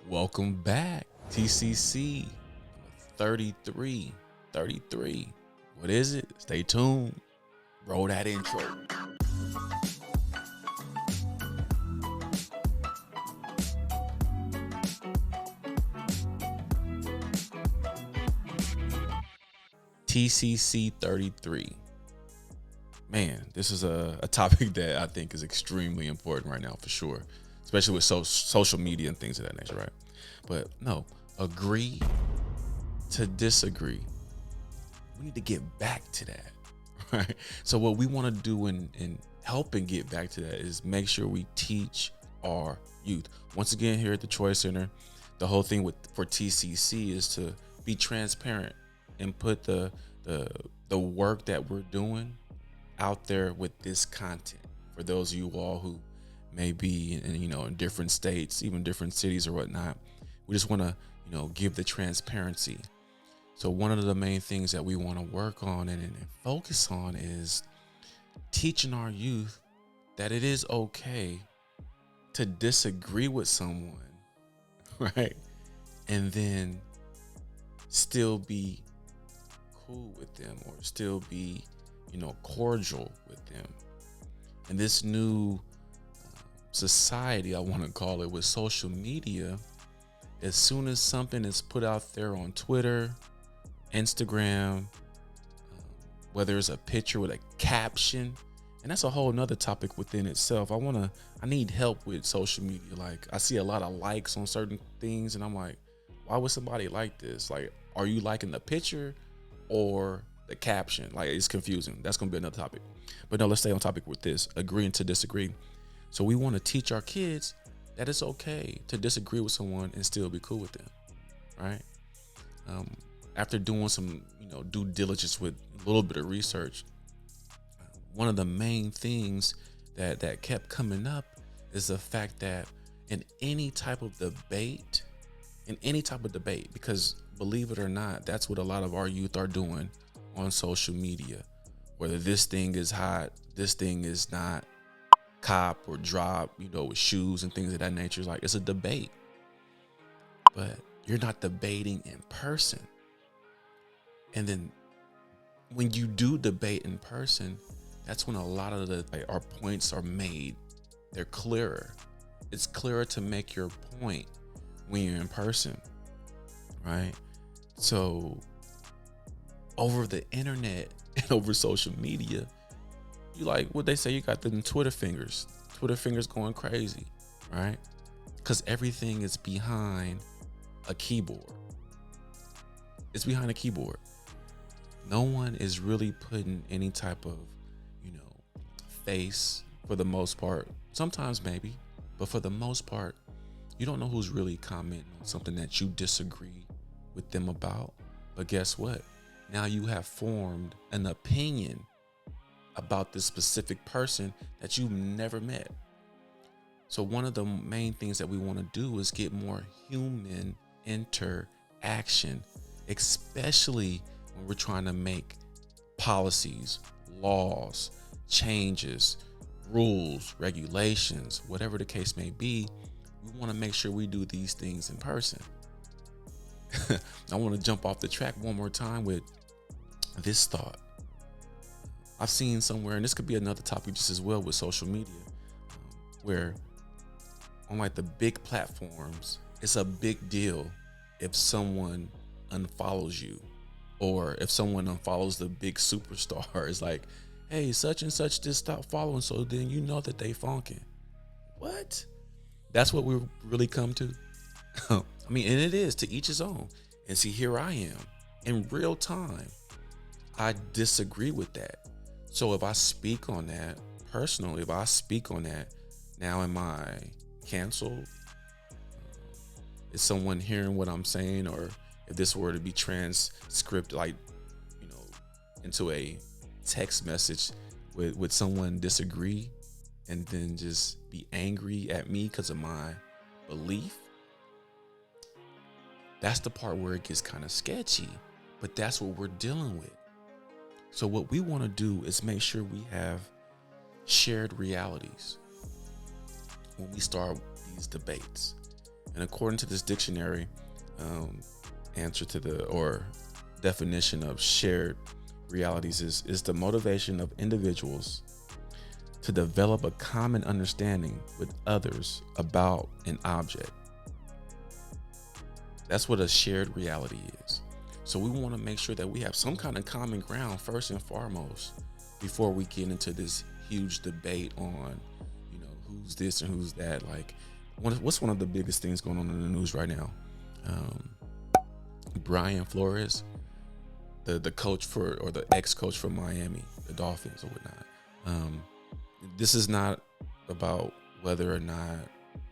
Welcome back, TCC 33. What is it? Stay tuned. Roll that intro. TCC 33. Man, this is a topic that I think is extremely important right now for sure, especially with social media and things of that nature, right? But no, agree to disagree. We need to get back to that, right? So what we want to do in helping get back to that is make sure we teach our youth. Once again, here at the T.R.O.Y Center, the whole thing for TCC is to be transparent and put the work that we're doing out there with this content for those of you all who may be in different states, even different cities or whatnot. We just want to give the transparency. So one of the main things that we want to work on and focus on is teaching our youth that it is okay to disagree with someone, right? And then still be cool with them or still be cordial with them. And this new society, I want to call it, with social media, as soon as something is put out there on Twitter, Instagram, whether it's a picture with a caption, and that's a whole nother topic within itself. I need help with social media. Like, I see a lot of likes on certain things and I'm like, why would somebody like this? Like, are you liking the picture or the caption? Like, it's confusing. That's going to be another topic. But no, let's stay on topic with this, agreeing to disagree. So we want to teach our kids that it's okay to disagree with someone and still be cool with them, right? After doing some, due diligence with a little bit of research, one of the main things that kept coming up is the fact that in any type of debate, because believe it or not, that's what a lot of our youth are doing on social media. Whether this thing is hot, this thing is not, cop or drop, with shoes and things of that nature. Like, it's a debate, but you're not debating in person. And then when you do debate in person, that's when a lot of our points are made. They're clearer. It's clearer to make your point when you're in person, right? So over the internet and over social media, you like what they say, you got them Twitter fingers going crazy, right? Because everything is behind a keyboard. It's behind a keyboard. No one is really putting any type of, face for the most part. Sometimes maybe, but for the most part, you don't know who's really commenting on something that you disagree with them about. But guess what? Now you have formed an opinion about this specific person that you've never met. So one of the main things that we want to do is get more human interaction, especially when we're trying to make policies, laws, changes, rules, regulations, whatever the case may be. We want to make sure we do these things in person. I want to jump off the track one more time with this thought. I've seen somewhere, and this could be another topic just as well with social media, where on like the big platforms, it's a big deal if someone unfollows you, or if someone unfollows the big superstar. It's like, hey, such and such just stopped following, so then you know that they funking. What? That's what we really come to. I mean, and it is to each his own. And see, here I am in real time. I disagree with that. So if I speak on that personally, now am I canceled? Is someone hearing what I'm saying? Or if this were to be transcribed, into a text message, would someone disagree and then just be angry at me because of my belief? That's the part where it gets kind of sketchy, but that's what we're dealing with. So what we want to do is make sure we have shared realities when we start these debates. And according to this dictionary, answer to the or definition of shared realities is the motivation of individuals to develop a common understanding with others about an object. That's what a shared reality is. So we want to make sure that we have some kind of common ground first and foremost before we get into this huge debate on, who's this and who's that. Like, what's one of the biggest things going on in the news right now? Brian Flores, the coach or the ex-coach for Miami, the Dolphins or whatnot. This is not about whether or not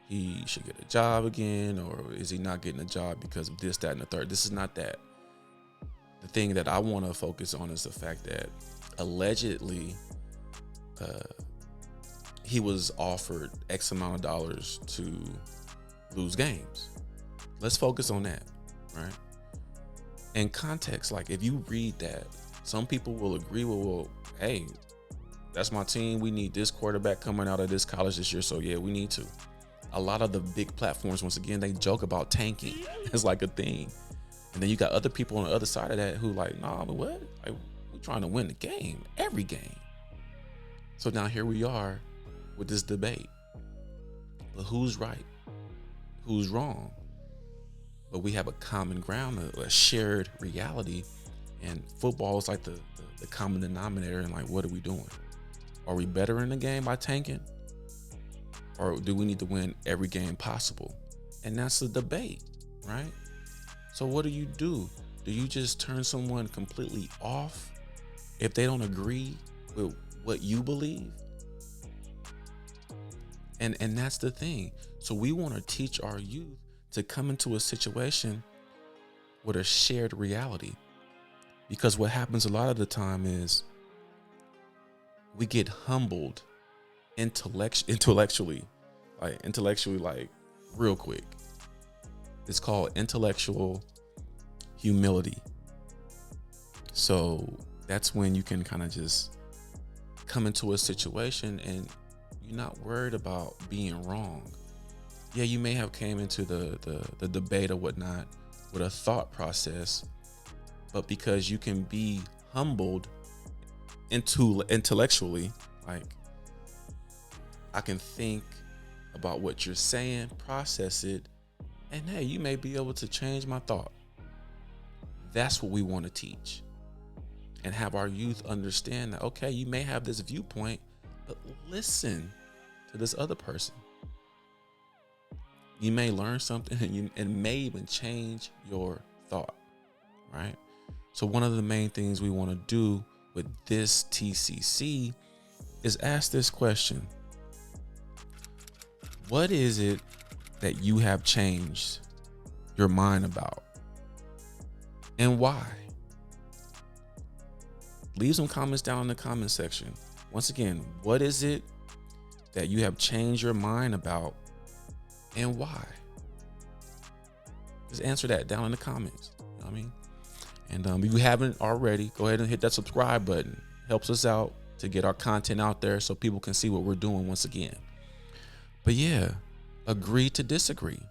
he should get a job again, or is he not getting a job because of this, that, and the third. This is not that. The thing that I want to focus on is the fact that allegedly he was offered X amount of dollars to lose games. Let's focus on that, right? In context, like if you read that, some people will agree with, well, hey, that's my team. We need this quarterback coming out of this college this year. So yeah, we need to. A lot of the big platforms, once again, they joke about tanking. It's like a thing. And then you got other people on the other side of that who like, nah, but what? Like, we're trying to win the game, every game. So now here we are with this debate. But who's right? Who's wrong? But we have a common ground, a shared reality. And football is like the common denominator. And like, what are we doing? Are we better in the game by tanking? Or do we need to win every game possible? And that's the debate, right? So what do? Do you just turn someone completely off if they don't agree with what you believe? And that's the thing. So we want to teach our youth to come into a situation with a shared reality. Because what happens a lot of the time is we get humbled intellectually, like real quick. It's called intellectual humility. So that's when you can kind of just come into a situation and you're not worried about being wrong. Yeah, you may have came into the debate or whatnot with a thought process, but because you can be humbled intellectually, like I can think about what you're saying, process it, and hey, you may be able to change my thought. That's what we want to teach and have our youth understand that, okay, you may have this viewpoint, but listen to this other person. You may learn something and it may even change your thought, right? So one of the main things we want to do with this TCC is ask this question. What is it that you have changed your mind about? And why? Leave some comments down in the comment section. Once again, what is it that you have changed your mind about and why? Just answer that down in the comments. You know what I mean? And if you haven't already, go ahead and hit that subscribe button. Helps us out to get our content out there so people can see what we're doing once again. But yeah, agree to disagree.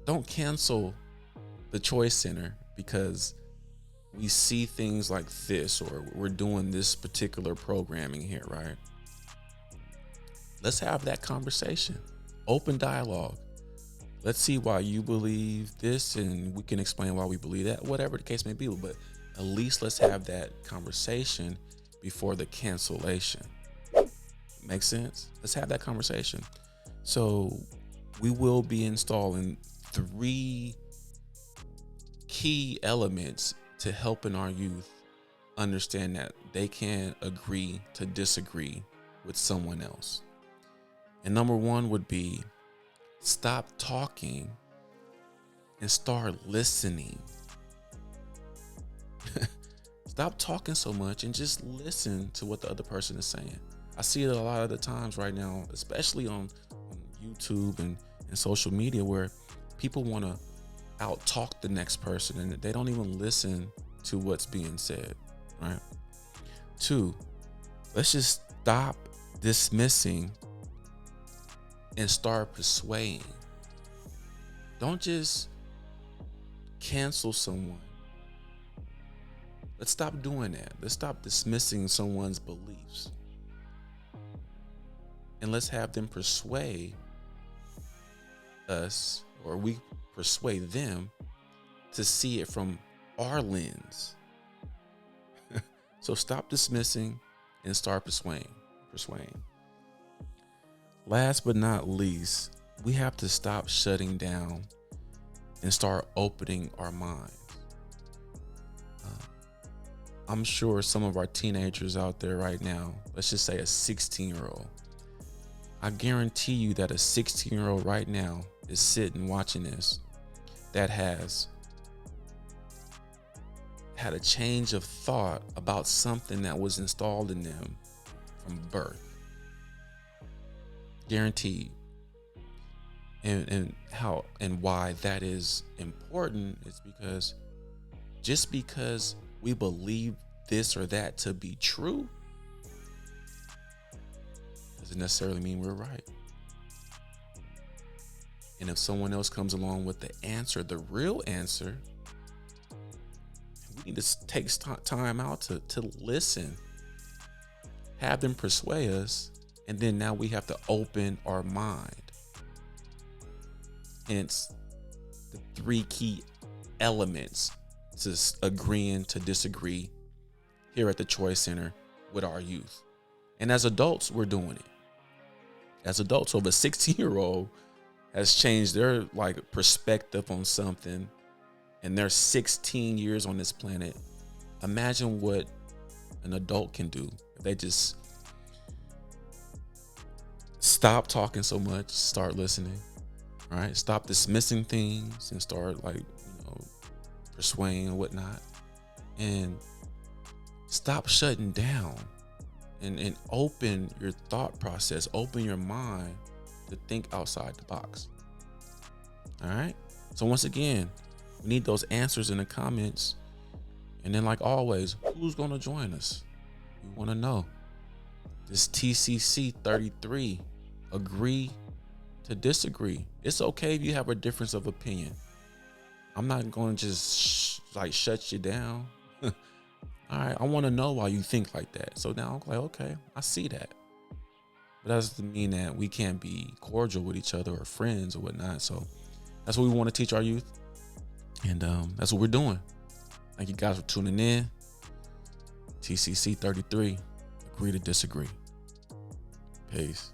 Don't cancel the Choice Center because we see things like this or we're doing this particular programming here, right? Let's have that conversation. Open dialogue. Let's see why you believe this and we can explain why we believe that, whatever the case may be. But at least let's have that conversation before the cancellation. Make sense? Let's have that conversation. So we will be installing 3 key elements to helping our youth understand that they can agree to disagree with someone else. And number 1 would be stop talking and start listening. Stop talking so much and just listen to what the other person is saying. I see it a lot of the times right now, especially on YouTube and social media, where people want to out talk the next person and they don't even listen to what's being said, right? 2, let's just stop dismissing and start persuading. Don't just cancel someone. Let's stop doing that. Let's stop dismissing someone's beliefs. And let's have them persuade us, or we persuade them to see it from our lens. So stop dismissing and start persuading. Last but not least, we have to stop shutting down and start opening our minds. I'm sure some of our teenagers out there right now, let's just say a 16-year-old, I guarantee you that a 16-year-old right now is sitting watching this that has had a change of thought about something that was installed in them from birth. Guaranteed. And how and why that is important is because just because we believe this or that to be true doesn't necessarily mean we're right. And if someone else comes along with the answer, the real answer, we need to take time out to listen, have them persuade us, and then now we have to open our mind. Hence, the 3 key elements to agreeing to disagree here at the T.R.O.Y Center with our youth. And as adults, we're doing it. As adults, so if a 16-year-old has changed their perspective on something and they're 16 years on this planet, imagine what an adult can do if they just stop talking so much, start listening, right? Stop dismissing things and start persuading and whatnot, and stop shutting down and open your thought process, open your mind to think outside the box. All right. So once again, we need those answers in the comments. And then, like always, who's going to join us? We want to know. This TCC 33, agree to disagree. It's okay if you have a difference of opinion. I'm not going to just shut you down. All right. I want to know why you think like that. So now I'm like, okay, I see that. But that doesn't mean that we can't be cordial with each other or friends or whatnot. So that's what we want to teach our youth. And that's what we're doing. Thank you guys for tuning in. TCC 33, agree to disagree. Peace.